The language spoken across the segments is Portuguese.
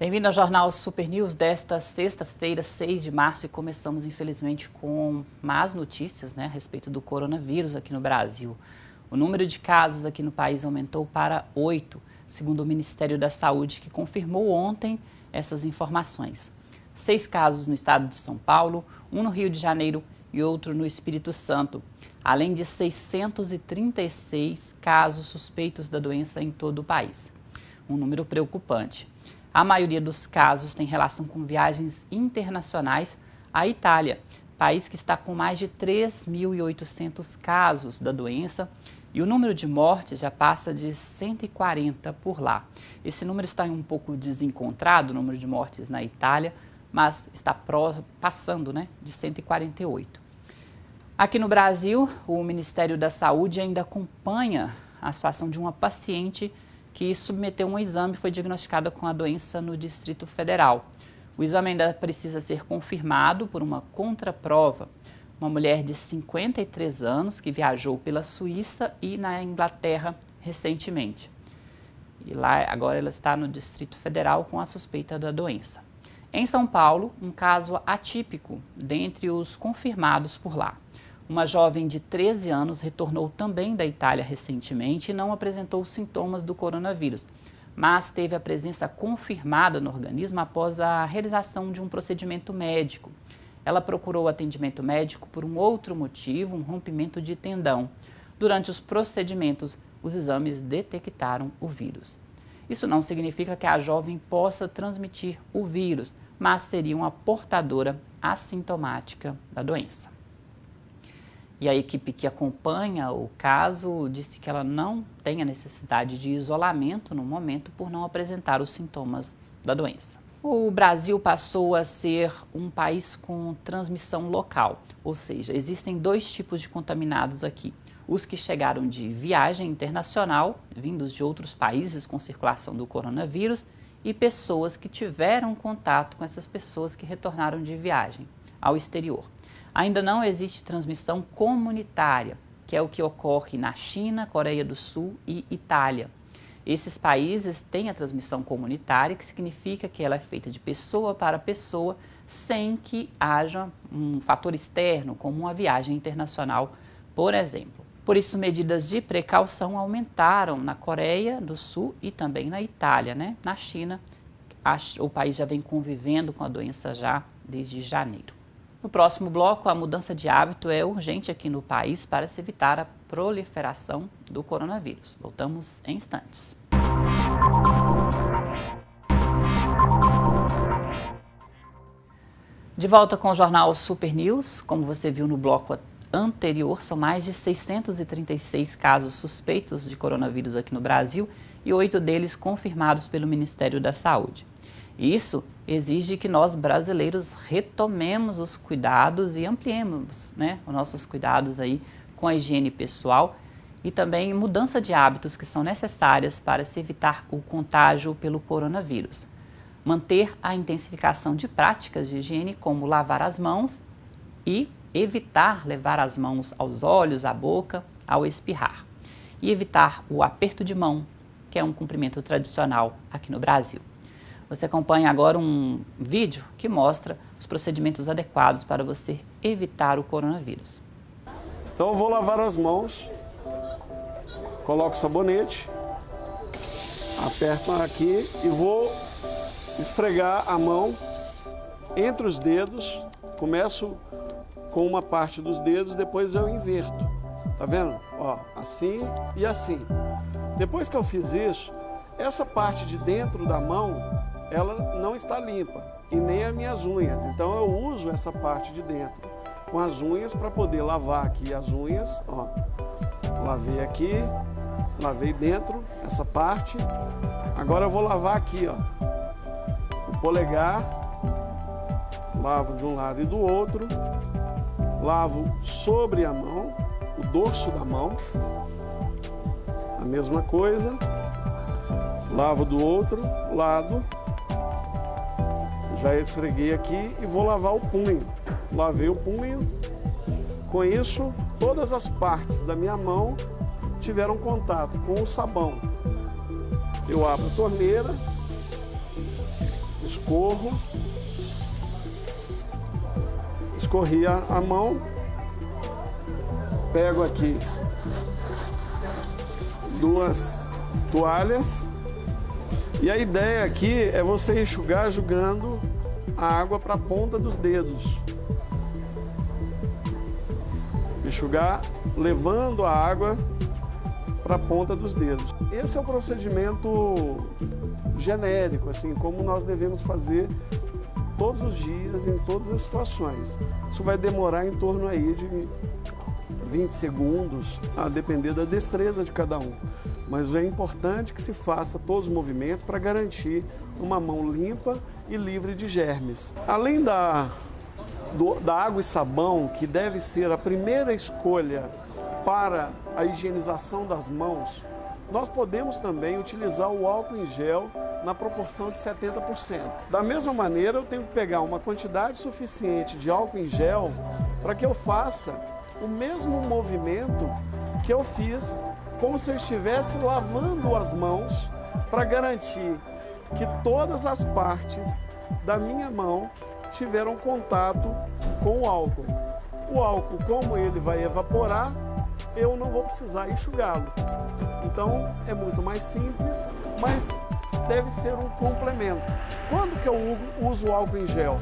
Bem-vindo ao Jornal Super News desta sexta-feira, 6 de março, e começamos, infelizmente, com más notícias, a respeito do coronavírus aqui no Brasil. O número de casos aqui no país aumentou para 8, segundo o Ministério da Saúde, que confirmou ontem essas informações. 6 casos no estado de São Paulo, 1 no Rio de Janeiro e outro no Espírito Santo, além de 636 casos suspeitos da doença em todo o país. Um número preocupante. A maioria dos casos tem relação com viagens internacionais à Itália, país que está com mais de 3.800 casos da doença, e o número de mortes já passa de 140 por lá. Esse número está um pouco desencontrado, o número de mortes na Itália, mas está passando de 148. Aqui no Brasil, o Ministério da Saúde ainda acompanha a situação de uma paciente que submeteu um exame e foi diagnosticada com a doença no Distrito Federal. O exame ainda precisa ser confirmado por uma contraprova. Uma mulher de 53 anos que viajou pela Suíça e na Inglaterra recentemente. E lá agora ela está no Distrito Federal com a suspeita da doença. Em São Paulo, um caso atípico dentre os confirmados por lá. Uma jovem de 13 anos retornou também da Itália recentemente e não apresentou sintomas do coronavírus, mas teve a presença confirmada no organismo após a realização de um procedimento médico. Ela procurou atendimento médico por um outro motivo, um rompimento de tendão. Durante os procedimentos, os exames detectaram o vírus. Isso não significa que a jovem possa transmitir o vírus, mas seria uma portadora assintomática da doença. E a equipe que acompanha o caso disse que ela não tem a necessidade de isolamento no momento por não apresentar os sintomas da doença. O Brasil passou a ser um país com transmissão local, ou seja, existem 2 tipos de contaminados aqui. Os que chegaram de viagem internacional, vindos de outros países com circulação do coronavírus, e pessoas que tiveram contato com essas pessoas que retornaram de viagem ao exterior. Ainda não existe transmissão comunitária, que é o que ocorre na China, Coreia do Sul e Itália. Esses países têm a transmissão comunitária, que significa que ela é feita de pessoa para pessoa, sem que haja um fator externo, como uma viagem internacional, por exemplo. Por isso, medidas de precaução aumentaram na Coreia do Sul e também na Itália, Na China, o país já vem convivendo com a doença já desde janeiro. No próximo bloco, a mudança de hábito é urgente aqui no país para se evitar a proliferação do coronavírus. Voltamos em instantes. De volta com o Jornal Super News. Como você viu no bloco anterior, são mais de 636 casos suspeitos de coronavírus aqui no Brasil e 8 deles confirmados pelo Ministério da Saúde. Isso exige que nós, brasileiros, retomemos os cuidados e ampliemos os nossos cuidados aí com a higiene pessoal e também mudança de hábitos que são necessárias para se evitar o contágio pelo coronavírus. Manter a intensificação de práticas de higiene, como lavar as mãos e evitar levar as mãos aos olhos, à boca, ao espirrar. E evitar o aperto de mão, que é um cumprimento tradicional aqui no Brasil. Você acompanha agora um vídeo que mostra os procedimentos adequados para você evitar o coronavírus. Então eu vou lavar as mãos, coloco sabonete, aperto aqui e vou esfregar a mão entre os dedos. Começo com uma parte dos dedos, depois eu inverto. Tá vendo? Assim e assim. Depois que eu fiz isso, essa parte de dentro da mão, ela não está limpa, e nem as minhas unhas. Então eu uso essa parte de dentro com as unhas para poder lavar aqui as unhas. Lavei aqui, lavei dentro essa parte. Agora eu vou lavar aqui, o polegar. Lavo de um lado e do outro. Lavo sobre a mão, o dorso da mão. A mesma coisa. Lavo do outro lado. Já esfreguei aqui e vou lavar o punho. Lavei o punho. Com isso, todas as partes da minha mão tiveram contato com o sabão. Eu abro a torneira, escorri a mão, pego aqui 2 toalhas e a ideia aqui é você enxugar jogando a água para a ponta dos dedos. Enxugar levando a água para a ponta dos dedos. Esse é o procedimento genérico, assim, como nós devemos fazer todos os dias, em todas as situações. Isso vai demorar em torno aí de 20 segundos, a depender da destreza de cada um. Mas é importante que se faça todos os movimentos para garantir uma mão limpa e livre de germes. Além da água e sabão, que deve ser a primeira escolha para a higienização das mãos, nós podemos também utilizar o álcool em gel na proporção de 70%. Da mesma maneira, eu tenho que pegar uma quantidade suficiente de álcool em gel para que eu faça o mesmo movimento que eu fiz, como se eu estivesse lavando as mãos, para garantir que todas as partes da minha mão tiveram contato com o álcool. O álcool, como ele vai evaporar, eu não vou precisar enxugá-lo. Então, é muito mais simples, mas deve ser um complemento. Quando que eu uso o álcool em gel?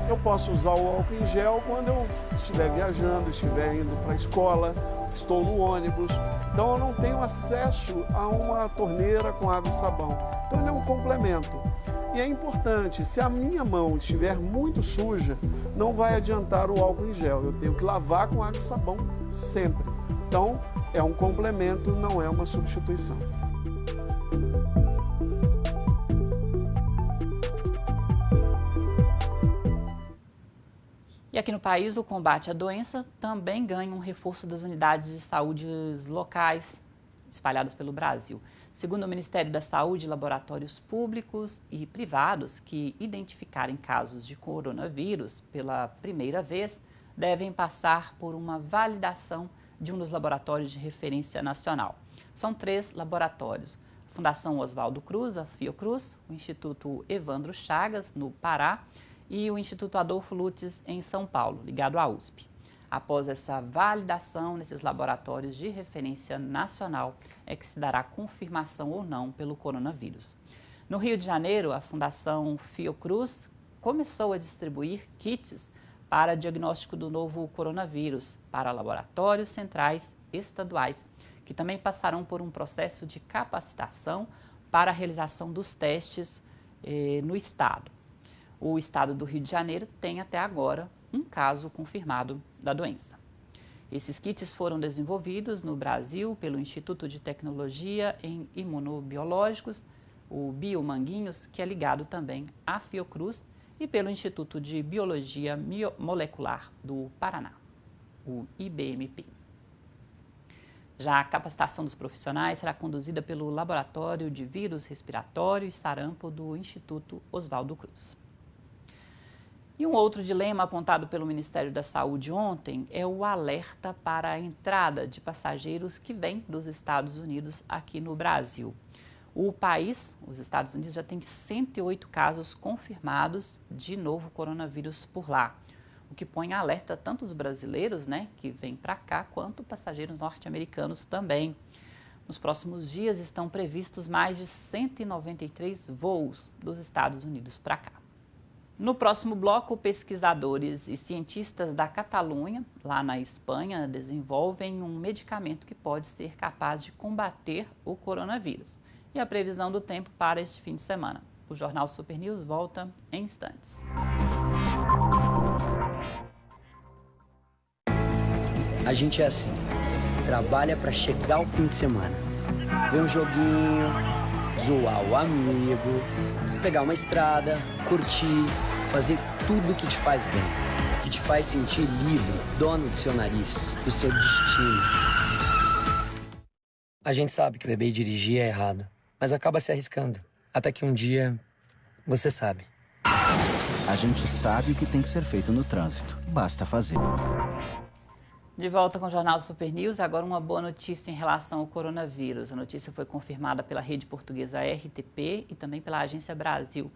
Eu posso usar o álcool em gel quando eu estiver viajando, estiver indo para a escola, estou no ônibus. Então, eu não tenho acesso a uma torneira com água e sabão. Então, ele é um complemento. E é importante, se a minha mão estiver muito suja, não vai adiantar o álcool em gel. Eu tenho que lavar com água e sabão sempre. Então, é um complemento, não é uma substituição. E aqui no país, o combate à doença também ganha um reforço das unidades de saúde locais espalhadas pelo Brasil. Segundo o Ministério da Saúde, laboratórios públicos e privados que identificarem casos de coronavírus pela primeira vez devem passar por uma validação de um dos laboratórios de referência nacional. São 3 laboratórios: a Fundação Oswaldo Cruz, a Fiocruz, o Instituto Evandro Chagas, no Pará, e o Instituto Adolfo Lutz, em São Paulo, ligado à USP. Após essa validação nesses laboratórios de referência nacional, é que se dará confirmação ou não pelo coronavírus. No Rio de Janeiro, a Fundação Fiocruz começou a distribuir kits para diagnóstico do novo coronavírus para laboratórios centrais estaduais, que também passarão por um processo de capacitação para a realização dos testes no estado. O estado do Rio de Janeiro tem até agora um caso confirmado da doença. Esses kits foram desenvolvidos no Brasil pelo Instituto de Tecnologia em Imunobiológicos, o Biomanguinhos, que é ligado também à Fiocruz, e pelo Instituto de Biologia Molecular do Paraná, o IBMP. Já a capacitação dos profissionais será conduzida pelo Laboratório de Vírus Respiratório e Sarampo do Instituto Oswaldo Cruz. E um outro dilema apontado pelo Ministério da Saúde ontem é o alerta para a entrada de passageiros que vêm dos Estados Unidos aqui no Brasil. O país, os Estados Unidos, já tem 108 casos confirmados de novo coronavírus por lá, o que põe em alerta tanto os brasileiros, que vêm para cá, quanto passageiros norte-americanos também. Nos próximos dias estão previstos mais de 193 voos dos Estados Unidos para cá. No próximo bloco, pesquisadores e cientistas da Catalunha, lá na Espanha, desenvolvem um medicamento que pode ser capaz de combater o coronavírus. E a previsão do tempo para este fim de semana. O Jornal Super News volta em instantes. A gente é assim, trabalha para chegar ao fim de semana. Ver um joguinho, zoar o amigo, pegar uma estrada, curtir, fazer tudo que te faz bem, que te faz sentir livre, dono do seu nariz, do seu destino. A gente sabe que beber e dirigir é errado, mas acaba se arriscando. Até que um dia, você sabe. A gente sabe o que tem que ser feito no trânsito. Basta fazer. De volta com o Jornal Super News, agora uma boa notícia em relação ao coronavírus. A notícia foi confirmada pela rede portuguesa RTP e também pela Agência Brasil.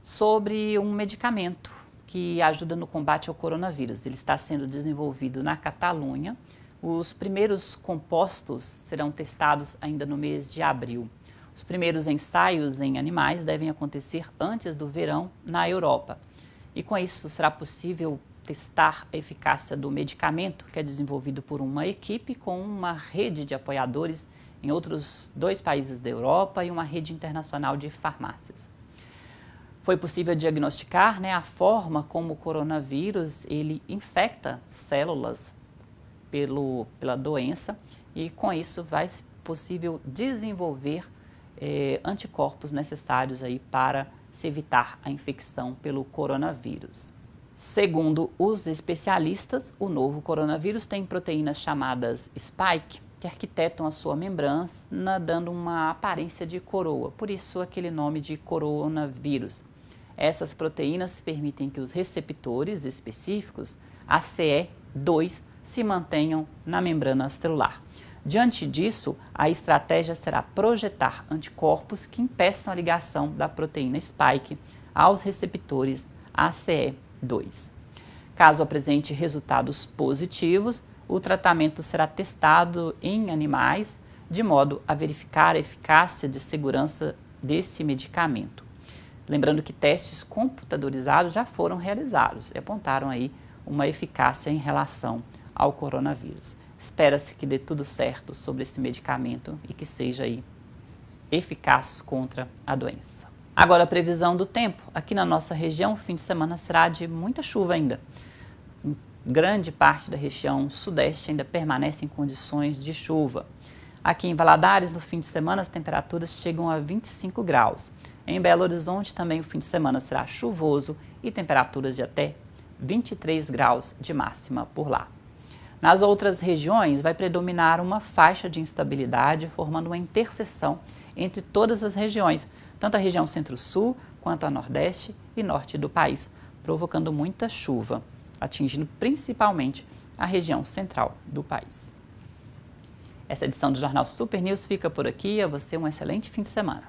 sobre um medicamento que ajuda no combate ao coronavírus. Ele está sendo desenvolvido na Catalunha. Os primeiros compostos serão testados ainda no mês de abril. Os primeiros ensaios em animais devem acontecer antes do verão na Europa. E com isso será possível testar a eficácia do medicamento, que é desenvolvido por uma equipe com uma rede de apoiadores em outros 2 países da Europa e uma rede internacional de farmácias. Foi possível diagnosticar, né, a forma como o coronavírus ele infecta células pela doença, e com isso vai ser possível desenvolver anticorpos necessários aí para se evitar a infecção pelo coronavírus. Segundo os especialistas, o novo coronavírus tem proteínas chamadas spike, que arquitetam a sua membrana, dando uma aparência de coroa, por isso aquele nome de coronavírus. Essas proteínas permitem que os receptores específicos, ACE2, se mantenham na membrana celular. Diante disso, a estratégia será projetar anticorpos que impeçam a ligação da proteína spike aos receptores ACE2. Caso apresente resultados positivos, o tratamento será testado em animais, de modo a verificar a eficácia de segurança desse medicamento. Lembrando que testes computadorizados já foram realizados e apontaram aí uma eficácia em relação ao coronavírus. Espera-se que dê tudo certo sobre esse medicamento e que seja aí eficaz contra a doença. Agora, a previsão do tempo. Aqui na nossa região, o fim de semana será de muita chuva ainda. Grande parte da região sudeste ainda permanece em condições de chuva. Aqui em Valadares, no fim de semana, as temperaturas chegam a 25 graus. Em Belo Horizonte, também o fim de semana será chuvoso e temperaturas de até 23 graus de máxima por lá. Nas outras regiões, vai predominar uma faixa de instabilidade, formando uma interseção entre todas as regiões, tanto a região centro-sul quanto a nordeste e norte do país, provocando muita chuva, atingindo principalmente a região central do país. Essa edição do Jornal Super News fica por aqui. A você um excelente fim de semana.